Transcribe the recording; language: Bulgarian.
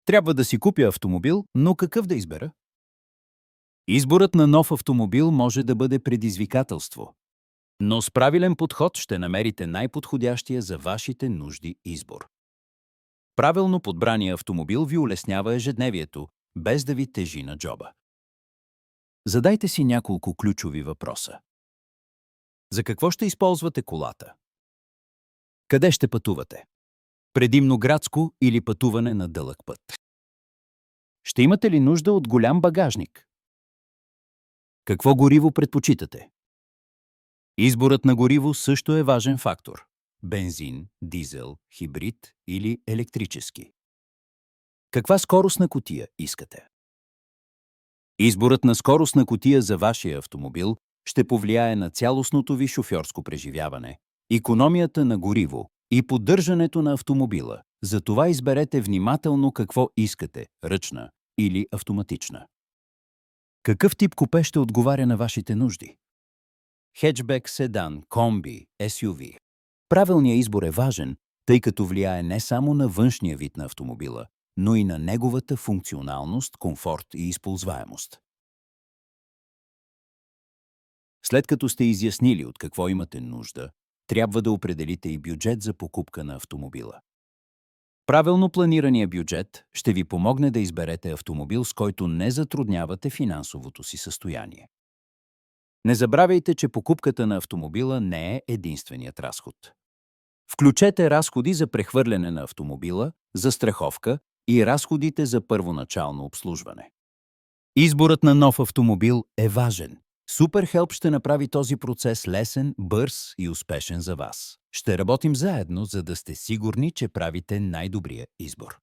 Трябва да си купя автомобил, но какъв да избера? Изборът на нов автомобил може да бъде предизвикателство, но с правилен подход ще намерите най-подходящия за вашите нужди избор. Правилно подбрания автомобил ви улеснява ежедневието, без да ви тежи на джоба. Задайте си няколко ключови въпроса. За какво ще използвате колата? Къде ще пътувате? Предимно градско или пътуване на дълъг път? Ще имате ли нужда от голям багажник? Какво гориво предпочитате? Изборът на гориво също е важен фактор. Бензин, дизел, хибрид или електрически. Каква скоростна кутия искате? Изборът на скоростна кутия за вашия автомобил ще повлияе на цялостното ви шофьорско преживяване, икономията на гориво и поддържането на автомобила. Затова изберете внимателно какво искате – ръчна или автоматична. Какъв тип купе ще отговаря на вашите нужди? Хеджбек, седан, комби, SUV. Правилният избор е важен, тъй като влияе не само на външния вид на автомобила, но и на неговата функционалност, комфорт и използваемост. След като сте изяснили от какво имате нужда, трябва да определите и бюджет за покупка на автомобила. Правилно планираният бюджет ще ви помогне да изберете автомобил, с който не затруднявате финансовото си състояние. Не забравяйте, че покупката на автомобила не е единственият разход. Включете разходи за прехвърляне на автомобила, застраховка и разходите за първоначално обслужване. Изборът на нов автомобил е важен. SuperHelp ще направи този процес лесен, бърз и успешен за вас. Ще работим заедно, за да сте сигурни, че правите най-добрия избор.